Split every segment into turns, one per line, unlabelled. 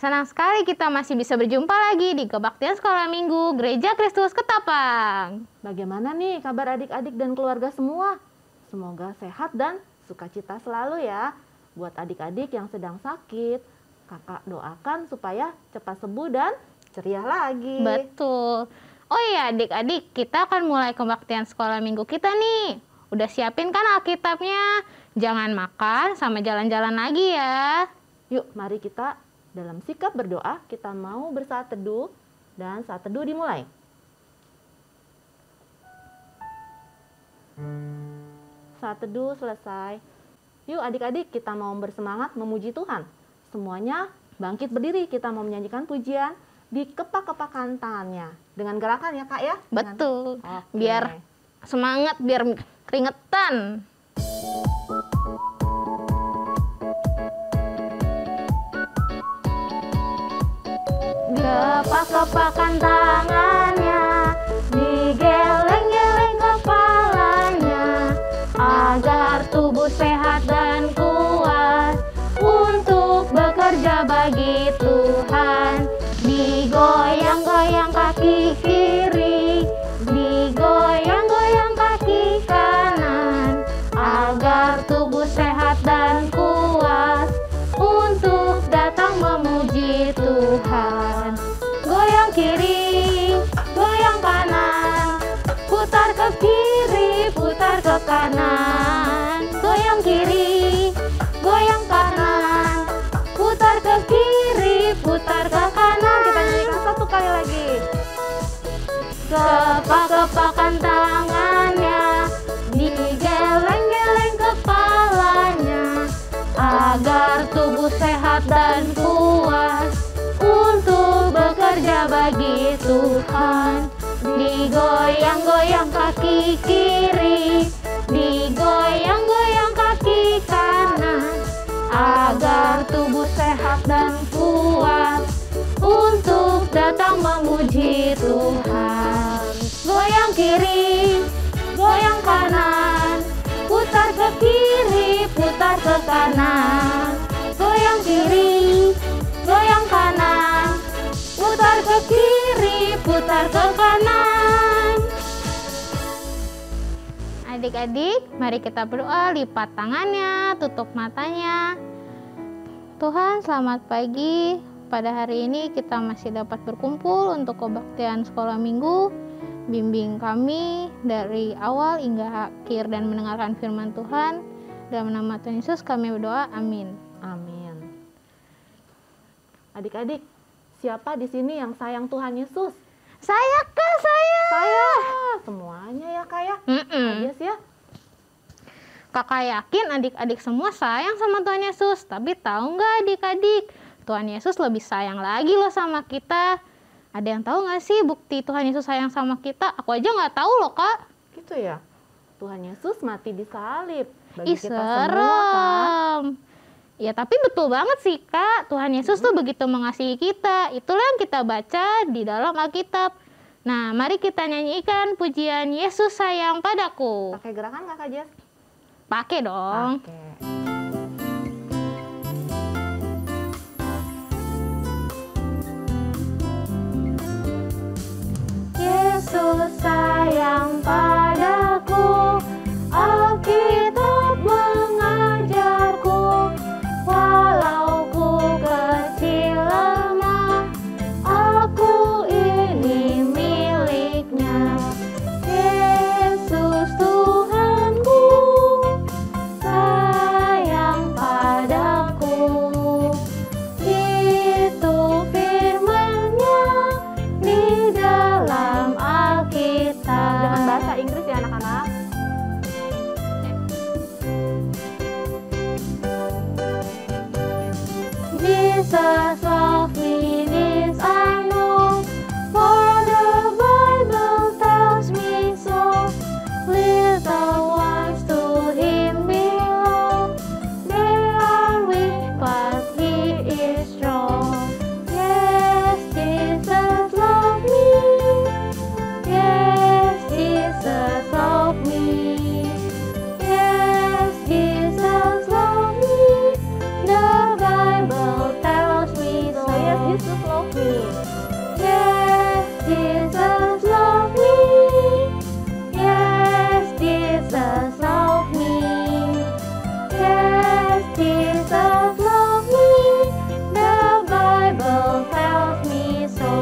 Senang sekali kita masih bisa berjumpa lagi di Kebaktian Sekolah Minggu Gereja Kristus Ketapang.
Bagaimana nih kabar adik-adik dan keluarga semua? Semoga sehat dan sukacita selalu ya. Buat adik-adik yang sedang sakit, kakak doakan supaya cepat sembuh dan ceria lagi.
Betul. Oh iya adik-adik, kita akan mulai kebaktian sekolah minggu kita nih. Udah siapin kan Alkitabnya? Jangan makan sama jalan-jalan lagi ya.
Yuk mari kita dalam sikap berdoa, kita mau bersaat teduh dan saat teduh dimulai. Saat teduh selesai. Yuk adik-adik kita mau bersemangat memuji Tuhan. Semuanya bangkit berdiri, kita mau menyanyikan pujian di kepak-kepakan tangannya. Dengan gerakan ya kak ya?
Betul.
Oke.
Biar semangat, biar keringetan. Kepak-kepakan tangannya, digeleng-geleng kepalanya, agar tubuh sehat dan kuat untuk bekerja bagi Tuhan. Digoyang-goyang kaki kiri, digoyang-goyang kaki kanan, agar tubuh sehat dan kuat untuk datang memuji Tuhan. Goyang kiri, goyang kanan, putar ke kiri, putar ke kanan. Goyang kiri, goyang kanan, putar ke kiri, putar ke kanan.
Kita nyanyikan satu kali lagi.
Kepak-kepakan tangannya, digeleng-geleng kepalanya, agar tubuh sehat dan kuat untuk bekerja bagi Tuhan. Digoyang-goyang kaki kiri, digoyang-goyang kaki kanan, agar tubuh sehat dan kuat untuk datang memuji Tuhan. Goyang kiri, goyang kanan, putar ke kiri, putar ke kanan. Goyang kiri, goyang kanan, putar ke kiri, putar ke kanan. Adik-adik, mari kita berdoa, lipat tangannya, tutup matanya. Tuhan, selamat pagi. Pada hari ini kita masih dapat berkumpul untuk kebaktian sekolah minggu. Bimbing kami dari awal hingga akhir dan mendengarkan firman Tuhan. Dalam nama Tuhan Yesus kami berdoa, amin.
Amin. Adik-adik, siapa di sini yang sayang Tuhan Yesus?
Saya kak,
Saya. Semuanya ya kak ya? Yes ya?
Kakak yakin adik-adik semua sayang sama Tuhan Yesus. Tapi tahu nggak adik-adik, Tuhan Yesus lebih sayang lagi loh sama kita. Ada yang tahu nggak sih bukti Tuhan Yesus sayang sama kita? Aku aja nggak tahu loh kak.
Gitu ya? Tuhan Yesus mati di salib
Ih,
bagi kita semua kan?
serem. Ya tapi betul banget sih kak. Tuhan Yesus tuh begitu mengasihi kita. Itulah yang kita baca di dalam Alkitab. Nah mari kita nyanyikan pujian Yesus sayang padaku.
Pakai gerakan kakak Jess?
Pakai dong.
Oke.
Yesus sayang padaku, Alkitab mengajarku, walau ku kecil lemah, aku ini miliknya. Yesus Tuhanku, sayang
Jesus love me.
Yes, Jesus love me. Yes, Jesus love me. Yes, Jesus love me. The Bible tells me so.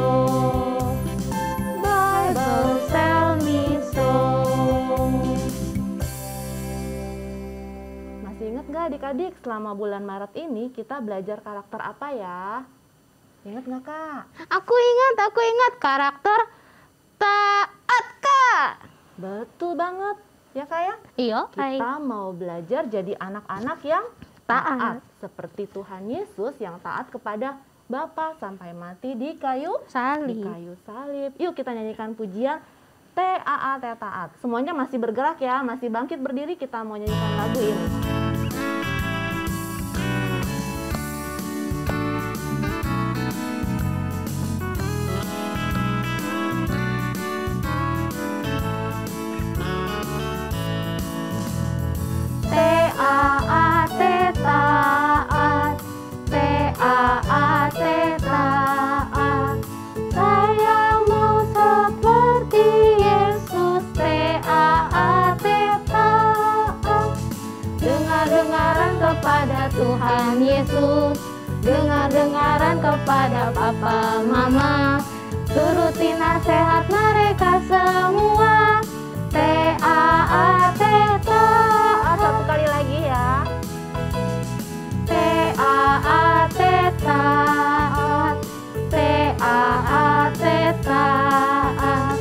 Bible tells me so.
Masih ingat gak adik-adik, selama bulan Maret ini kita belajar karakter apa ya? Ingat gak Kak?
Aku ingat karakter taat, Kak.
Betul banget, ya Kak ya?
Iya,
Kita mau belajar jadi anak-anak yang taat.
Taat.
Seperti Tuhan Yesus yang taat kepada Bapa sampai mati di kayu
salib.
salib. Yuk kita nyanyikan pujian T-A-A-T taat. Semuanya masih bergerak ya, masih bangkit berdiri, kita mau nyanyikan lagu ini.
T-A-A-T taat, T-A-A-T taat. Saya mau seperti Yesus, T-A-A-T taat. Dengar-dengaran kepada Tuhan Yesus, dengar-dengaran kepada Papa Mama. Turuti nasihat mereka semua, T-A-A-T taat.
Satu kali lagi ya.
T-A-A-T taat, T-A-A-T taat.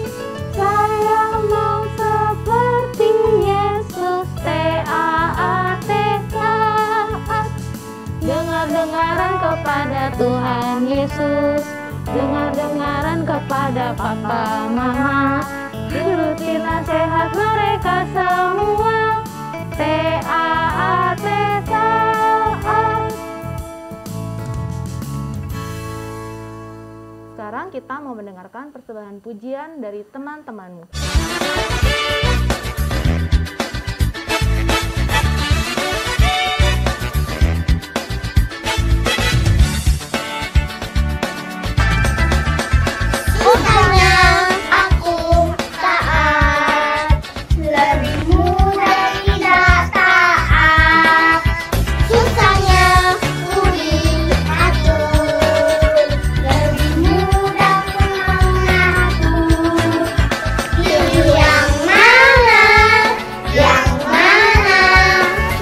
Saya mau seperti Yesus, T-A-A-T taat. Dengar-dengaran kepada Tuhan Yesus, dengar-dengaran kepada Papa Mama. Turuti nasihat mereka semua, T-A-A-T taat.
Sekarang kita mau mendengarkan persembahan pujian dari teman-temanmu.
Bukannya aku taat, lebih mudah tidak taat. Susahnya ku diatur, lebih mudah ku mengatur. Pilih yang mana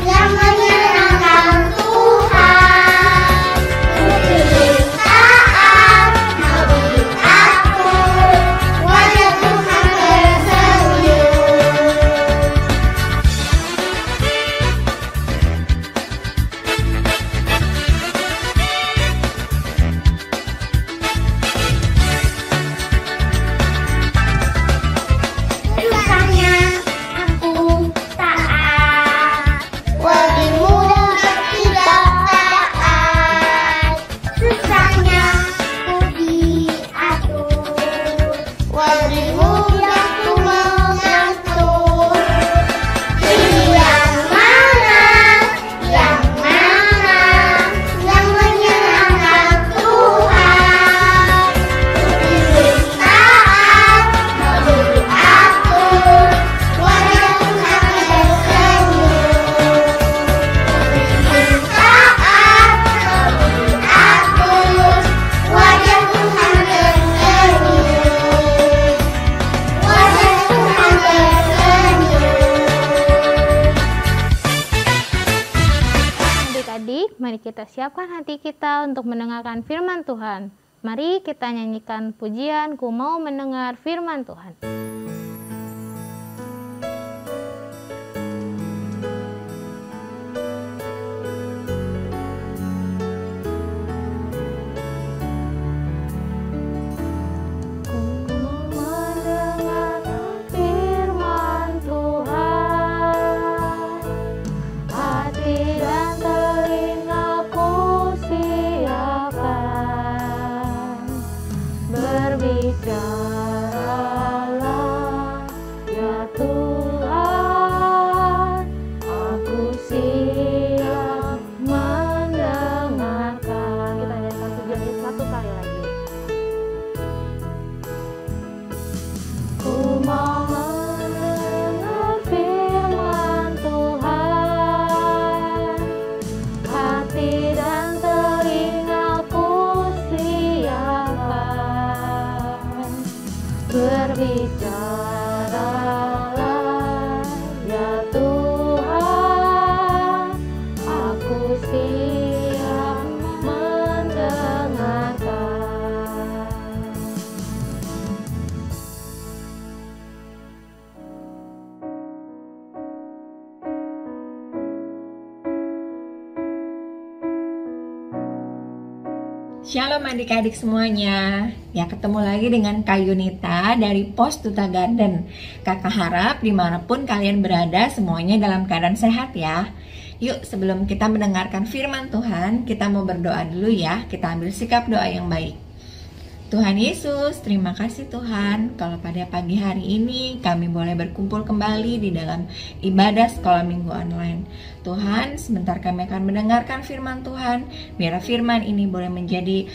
yang menyenangkan Tuhan. Pilih taat, mau diatur, wajah Tuhan tersenyum. Susahnya aku taat, lebih mudah tidak taat. Susahnya ku diatur, lebih mudah ku mengatur. Pilih yang mana yang menyenangkan Tuhan. Pilih taat, mau diatur, wajah Tuhan tersenyum. Pilih taat, mau diatur, wajah Tuhan tersenyum. Wajah Tuhan tersenyum.
Adik-adik, mari kita siapkan hati kita untuk mendengarkan firman Tuhan. Mari kita nyanyikan pujian Ku Mau Mendengar Firman Tuhan. Ku mau mendengarkan firman Tuhan, hati dan telingaku siapkan. Berbicaralah
Berbicaralah ya Tuhan, aku siap mendengarkan.
Shalom adik-adik semuanya. Ya, ketemu lagi dengan Kak Yunita dari Pos Duta Garden. Kakak harap dimanapun kalian berada semuanya dalam keadaan sehat ya. Yuk, sebelum kita mendengarkan firman Tuhan, kita mau berdoa dulu ya. Kita ambil sikap doa yang baik. Tuhan Yesus, terima kasih Tuhan kalau pada pagi hari ini kami boleh berkumpul kembali di dalam ibadah sekolah minggu online. Tuhan, sebentar kami akan mendengarkan firman Tuhan, biar firman ini boleh menjadi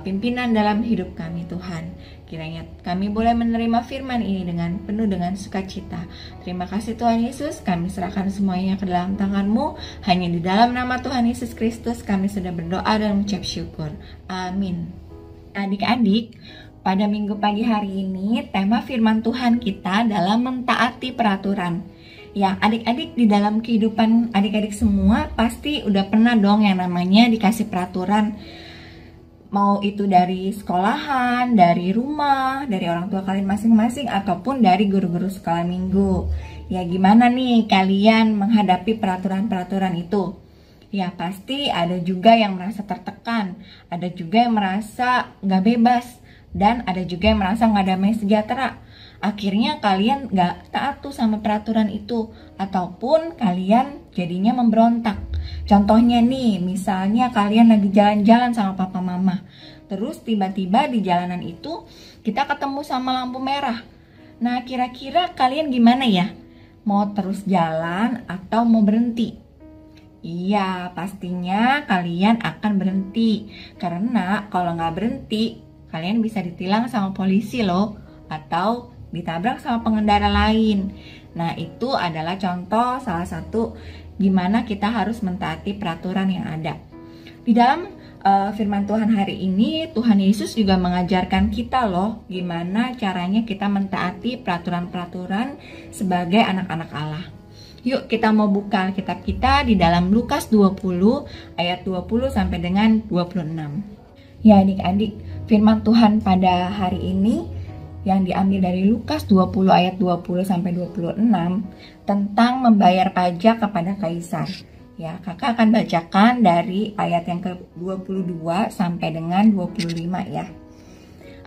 pimpinan dalam hidup kami Tuhan. Kiranya kami boleh menerima firman ini penuh dengan sukacita. Terima kasih Tuhan Yesus, kami serahkan semuanya ke dalam tangan-Mu. Hanya di dalam nama Tuhan Yesus Kristus kami sudah berdoa dan mengucap syukur. Amin. Adik-adik, pada minggu pagi hari ini tema firman Tuhan kita adalah mentaati peraturan. Ya, adik-adik, di dalam kehidupan adik-adik semua pasti udah pernah dong yang namanya dikasih peraturan. Mau itu dari sekolahan, dari rumah, dari orang tua kalian masing-masing, ataupun dari guru-guru sekolah minggu. Ya, gimana nih kalian menghadapi peraturan-peraturan itu? Ya, pasti ada juga yang merasa tertekan, ada juga yang merasa nggak bebas, dan ada juga yang merasa nggak damai sejahtera. Akhirnya kalian nggak taat tuh sama peraturan itu, ataupun kalian jadinya memberontak. Contohnya nih, misalnya kalian lagi jalan-jalan sama papa mama, terus tiba-tiba di jalanan itu kita ketemu sama lampu merah. Nah, kira-kira kalian gimana ya? Mau terus jalan atau mau berhenti? Iya, pastinya kalian akan berhenti. Karena kalau nggak berhenti, kalian bisa ditilang sama polisi loh. Atau ditabrak sama pengendara lain. Nah, itu adalah contoh salah satu gimana kita harus mentaati peraturan yang ada. Di dalam firman Tuhan hari ini, Tuhan Yesus juga mengajarkan kita loh gimana caranya kita mentaati peraturan-peraturan sebagai anak-anak Allah. Yuk, kita mau buka Alkitab kita di dalam Lukas 20 ayat 20 sampai dengan 26. Ya adik-adik, firman Tuhan pada hari ini yang diambil dari Lukas 20 ayat 20 sampai 26 tentang membayar pajak kepada kaisar. Ya, kakak akan bacakan dari ayat yang ke-22 sampai dengan 25 ya.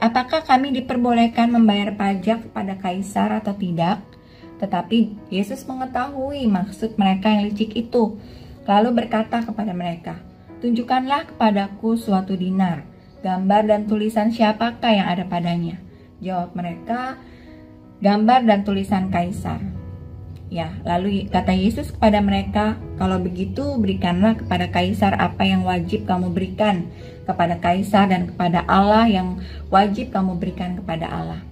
Apakah kami diperbolehkan membayar pajak kepada kaisar atau tidak? Tetapi Yesus mengetahui maksud mereka yang licik itu, lalu berkata kepada mereka, tunjukkanlah kepadaku suatu dinar, gambar dan tulisan siapakah yang ada padanya? Jawab mereka, gambar dan tulisan kaisar. Ya, lalu kata Yesus kepada mereka, kalau begitu berikanlah kepada kaisar apa yang wajib kamu berikan kepada kaisar, dan kepada Allah yang wajib kamu berikan kepada Allah.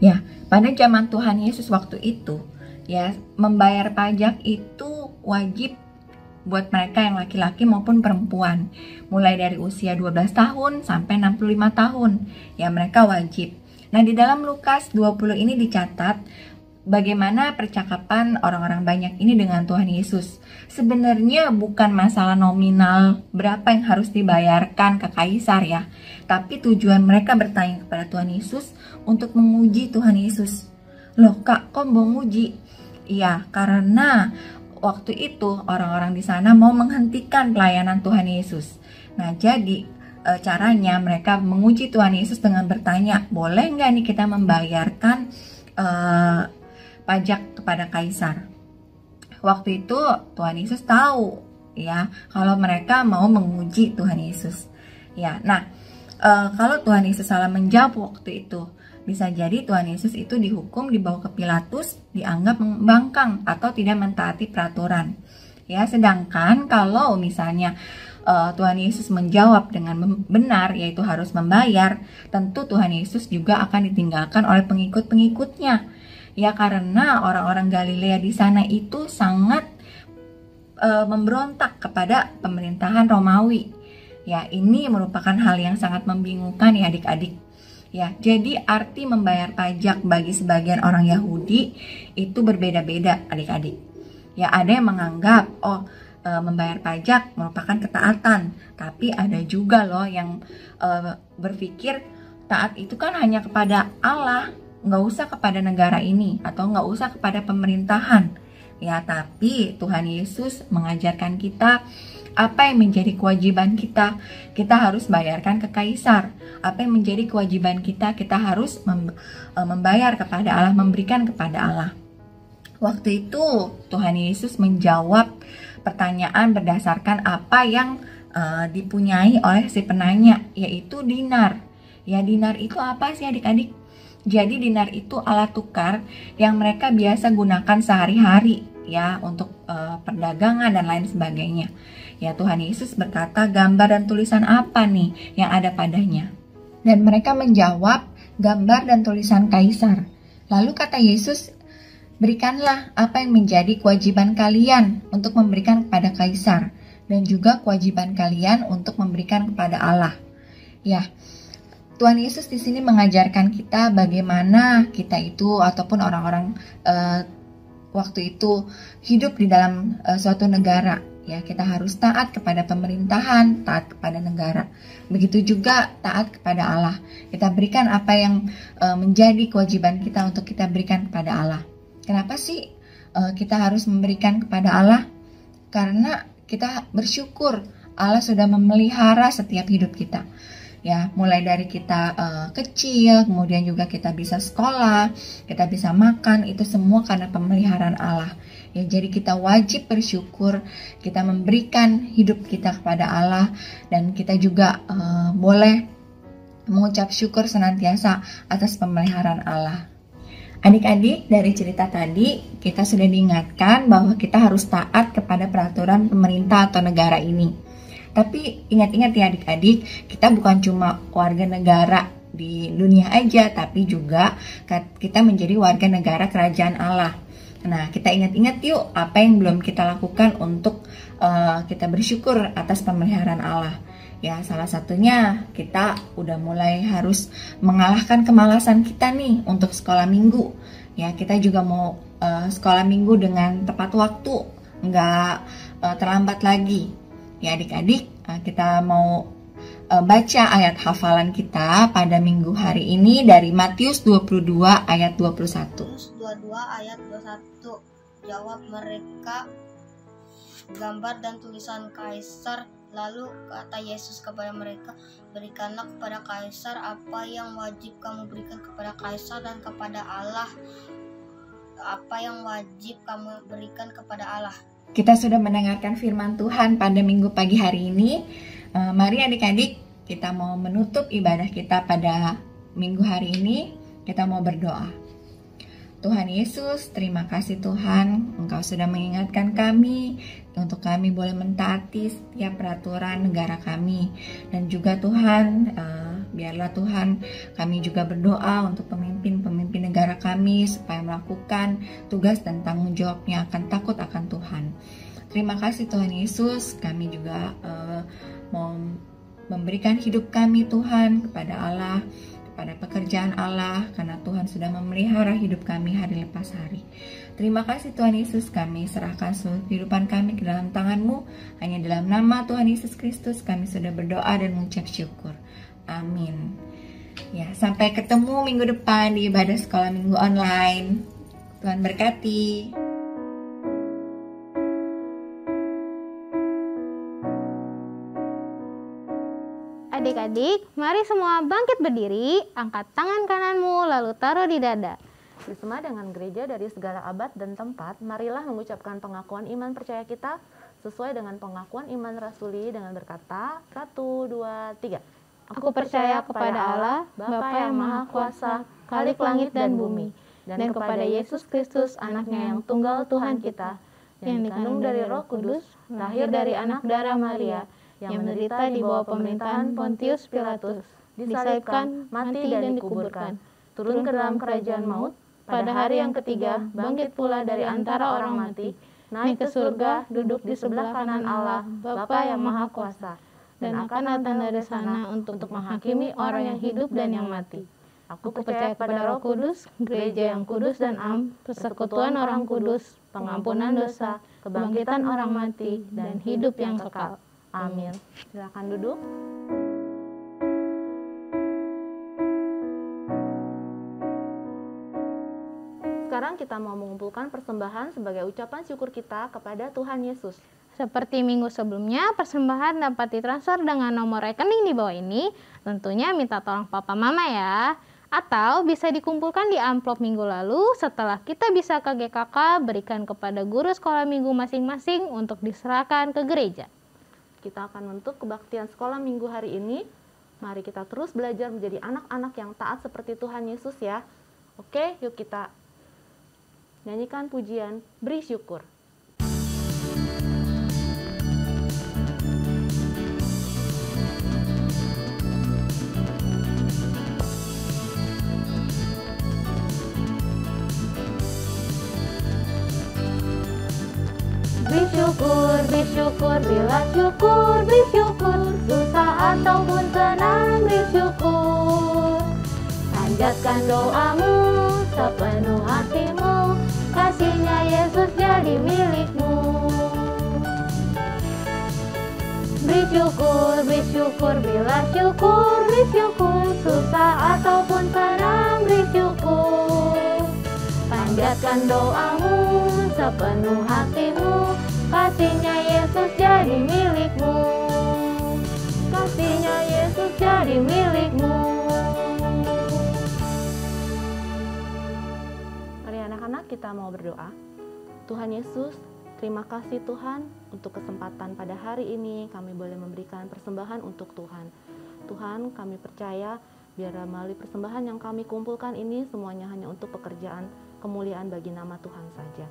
Ya, pada zaman Tuhan Yesus waktu itu, ya, membayar pajak itu wajib buat mereka yang laki-laki maupun perempuan. Mulai dari usia 12 tahun sampai 65 tahun, ya mereka wajib. Nah, di dalam Lukas 20 ini dicatat bagaimana percakapan orang-orang banyak ini dengan Tuhan Yesus. Sebenarnya bukan masalah nominal berapa yang harus dibayarkan ke kaisar ya, tapi tujuan mereka bertanya kepada Tuhan Yesus untuk menguji Tuhan Yesus. Loh kak, kok mau menguji? Iya, karena waktu itu orang-orang di sana mau menghentikan pelayanan Tuhan Yesus. Nah, jadi caranya mereka menguji Tuhan Yesus dengan bertanya, boleh nggak nih kita membayarkan pajak kepada kaisar? Waktu itu Tuhan Yesus tahu ya kalau mereka mau menguji Tuhan Yesus. Ya, nah kalau Tuhan Yesus salah menjawab waktu itu, bisa jadi Tuhan Yesus itu dihukum, dibawa ke Pilatus, dianggap membangkang atau tidak mentaati peraturan. Ya, sedangkan kalau misalnya Tuhan Yesus menjawab dengan benar, yaitu harus membayar, tentu Tuhan Yesus juga akan ditinggalkan oleh pengikut-pengikutnya. Ya, karena orang-orang Galilea di sana itu sangat memberontak kepada pemerintahan Romawi. Ya, ini merupakan hal yang sangat membingungkan ya adik-adik. Ya, jadi arti membayar pajak bagi sebagian orang Yahudi itu berbeda-beda adik-adik. Ya, ada yang menganggap membayar pajak merupakan ketaatan, tapi ada juga loh yang berpikir taat itu kan hanya kepada Allah, nggak usah kepada negara ini atau nggak usah kepada pemerintahan. Ya, tapi Tuhan Yesus mengajarkan kita apa yang menjadi kewajiban kita harus bayarkan ke kaisar. Apa yang menjadi kewajiban kita harus membayar kepada Allah, memberikan kepada Allah. Waktu itu Tuhan Yesus menjawab pertanyaan berdasarkan apa yang dipunyai oleh si penanya, yaitu dinar. Ya, dinar itu apa sih adik-adik? Jadi dinar itu alat tukar yang mereka biasa gunakan sehari-hari ya untuk perdagangan dan lain sebagainya. Ya, Tuhan Yesus berkata, gambar dan tulisan apa nih yang ada padanya? Dan mereka menjawab, gambar dan tulisan kaisar. Lalu kata Yesus, berikanlah apa yang menjadi kewajiban kalian untuk memberikan kepada kaisar dan juga kewajiban kalian untuk memberikan kepada Allah. Ya, Tuhan Yesus di sini mengajarkan kita bagaimana kita itu ataupun orang-orang waktu itu hidup di dalam suatu negara. Ya, kita harus taat kepada pemerintahan, taat kepada negara. Begitu juga taat kepada Allah. Kita berikan apa yang menjadi kewajiban kita untuk kita berikan kepada Allah. Kenapa sih kita harus memberikan kepada Allah? Karena kita bersyukur Allah sudah memelihara setiap hidup kita. Ya, mulai dari kita kecil, kemudian juga kita bisa sekolah, kita bisa makan, itu semua karena pemeliharaan Allah. Ya, jadi kita wajib bersyukur, kita memberikan hidup kita kepada Allah, dan kita juga boleh mengucap syukur senantiasa atas pemeliharaan Allah. Adik-adik, dari cerita tadi kita sudah diingatkan bahwa kita harus taat kepada peraturan pemerintah atau negara ini. Tapi ingat-ingat ya adik-adik, kita bukan cuma warga negara di dunia aja, tapi juga kita menjadi warga negara kerajaan Allah. Nah, kita ingat-ingat yuk apa yang belum kita lakukan untuk kita bersyukur atas pemeliharaan Allah. Ya, salah satunya kita udah mulai harus mengalahkan kemalasan kita nih untuk sekolah minggu. Ya, kita juga mau sekolah minggu dengan tepat waktu, nggak terlambat lagi. Ya adik-adik, kita mau baca ayat hafalan kita pada minggu hari ini dari Matius 22 ayat 21.
Matius 22 ayat 21. Jawab mereka, gambar dan tulisan kaisar. Lalu kata Yesus kepada mereka, berikanlah kepada kaisar apa yang wajib kamu berikan kepada kaisar, dan kepada Allah apa yang wajib kamu berikan kepada Allah.
Kita sudah mendengarkan firman Tuhan pada minggu pagi hari ini. Mari adik-adik, kita mau menutup ibadah kita pada minggu hari ini. Kita mau berdoa. Tuhan Yesus, terima kasih Tuhan, Engkau sudah mengingatkan kami untuk kami boleh mentaati setiap peraturan negara kami. Dan juga Tuhan, biarlah Tuhan kami juga berdoa untuk pemimpin-pemimpin negara kami supaya melakukan tugas dan tanggung jawabnya akan takut akan Tuhan. Terima kasih Tuhan Yesus, kami juga mau memberikan hidup kami Tuhan kepada Allah, pada pekerjaan Allah, karena Tuhan sudah memelihara hidup kami hari lepas hari. Terima kasih Tuhan Yesus, kami serahkan seluruh kehidupan kami ke dalam tangan-Mu. Hanya dalam nama Tuhan Yesus Kristus kami sudah berdoa dan mengucap syukur. Amin. Ya, sampai ketemu minggu depan di ibadah sekolah minggu online. Tuhan berkati.
Adik-adik, mari semua bangkit berdiri, angkat tangan kananmu lalu taruh di dada.
Bersama dengan gereja dari segala abad dan tempat, marilah mengucapkan pengakuan iman percaya kita sesuai dengan pengakuan iman rasuli dengan berkata 1, 2, 3.
Aku percaya kepada Allah, Bapa yang Maha Kuasa, Khalik langit dan bumi, dan kepada Yesus Kristus, anaknya yang tunggal Tuhan kita, yang dikandung dari Roh Kudus, lahir dari anak darah Maria, yang menderita di bawah pemerintahan Pontius Pilatus, disalibkan, mati dan dikuburkan, turun ke dalam kerajaan maut, pada hari yang ketiga bangkit pula dari antara orang mati, naik ke surga, duduk di sebelah kanan Allah, Bapa yang Maha Kuasa, dan akan datang dari sana untuk menghakimi orang yang hidup dan yang mati.
Aku percaya kepada Roh Kudus, gereja yang kudus dan am, persekutuan orang kudus, pengampunan dosa, kebangkitan orang mati, dan hidup yang kekal. Amin. Silakan duduk. Sekarang kita mau mengumpulkan persembahan sebagai ucapan syukur kita kepada Tuhan Yesus.
Seperti minggu sebelumnya, persembahan dapat ditransfer dengan nomor rekening di bawah ini. Tentunya minta tolong papa mama ya. Atau bisa dikumpulkan di amplop minggu lalu setelah kita bisa ke GKK berikan kepada guru sekolah minggu masing-masing untuk diserahkan ke gereja.
Kita akan menutup kebaktian sekolah minggu hari ini. Mari kita terus belajar menjadi anak-anak yang taat seperti Tuhan Yesus ya. Oke, yuk kita nyanyikan pujian Beri Syukur.
Beri syukur, bila syukur, beri syukur, susah ataupun senang, beri syukur. Panjatkan doamu, sepenuh hatimu, kasihnya Yesus jadi milikmu. Beri syukur, bila syukur, beri syukur, susah ataupun senang, beri syukur. Panjatkan doamu, sepenuh hatimu, kasihnya Yesus jadi milikmu. Kasihnya Yesus jadi milikmu.
Mari anak-anak kita mau berdoa. Tuhan Yesus, terima kasih Tuhan untuk kesempatan pada hari ini kami boleh memberikan persembahan untuk Tuhan. Tuhan, kami percaya biar melalui persembahan yang kami kumpulkan ini semuanya hanya untuk pekerjaan kemuliaan bagi nama Tuhan saja.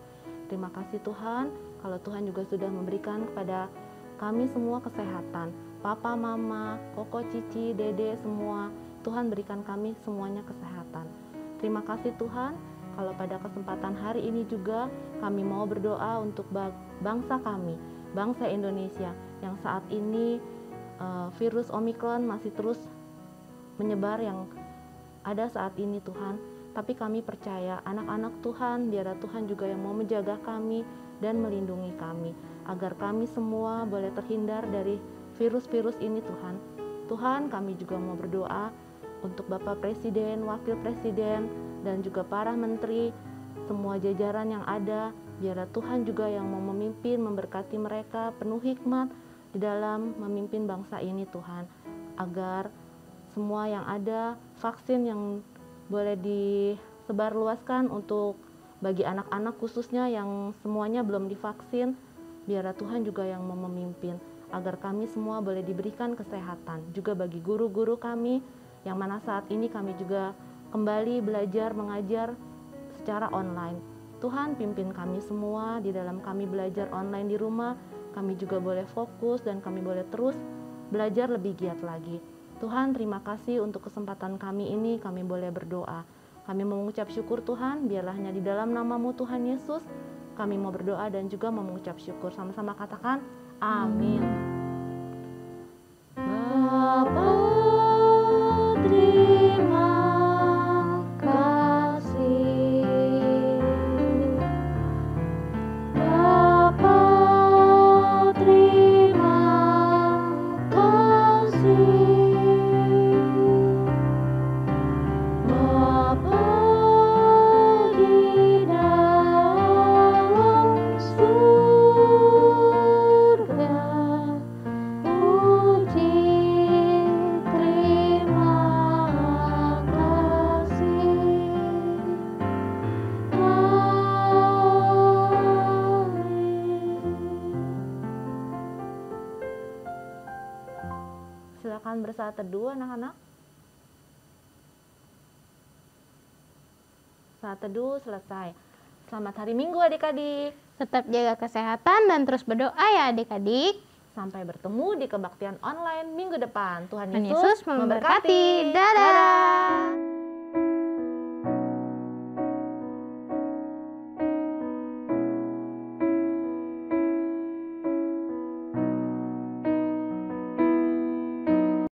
Terima kasih Tuhan, kalau Tuhan juga sudah memberikan kepada kami semua kesehatan. Papa, mama, koko, cici, dede, semua. Tuhan berikan kami semuanya kesehatan. Terima kasih Tuhan, kalau pada kesempatan hari ini juga kami mau berdoa untuk bangsa kami, bangsa Indonesia, yang saat ini virus Omikron masih terus menyebar yang ada saat ini Tuhan. Tapi kami percaya anak-anak Tuhan, biarlah Tuhan juga yang mau menjaga kami dan melindungi kami, agar kami semua boleh terhindar dari virus-virus ini Tuhan. Tuhan, kami juga mau berdoa untuk Bapak Presiden, Wakil Presiden, dan juga para menteri, semua jajaran yang ada, biarlah Tuhan juga yang mau memimpin, memberkati mereka, penuh hikmat di dalam memimpin bangsa ini Tuhan, agar semua yang ada, vaksin yang boleh disebarluaskan untuk bagi anak-anak khususnya yang semuanya belum divaksin, biarlah Tuhan juga yang mau memimpin, agar kami semua boleh diberikan kesehatan, juga bagi guru-guru kami, yang mana saat ini kami juga kembali belajar mengajar secara online. Tuhan pimpin kami semua di dalam kami belajar online di rumah, kami juga boleh fokus dan kami boleh terus belajar lebih giat lagi. Tuhan, terima kasih untuk kesempatan kami ini, kami boleh berdoa. Kami mengucap syukur Tuhan, biarlah hanya di dalam nama-Mu Tuhan Yesus, kami mau berdoa dan juga mau mengucap syukur. Sama-sama katakan, amin. Bapa, terima kasih. Bapa, terima kasih. Bapa di dalam surga, puji terima kasih. Silakan bersaat teduh anak-anak. Saat teduh selesai. Selamat hari Minggu adik-adik.
Tetap jaga kesehatan dan terus berdoa ya adik-adik.
Sampai bertemu di kebaktian online minggu depan. Tuhan
Tuhan
Yesus
Yesus memberkati. Dadah.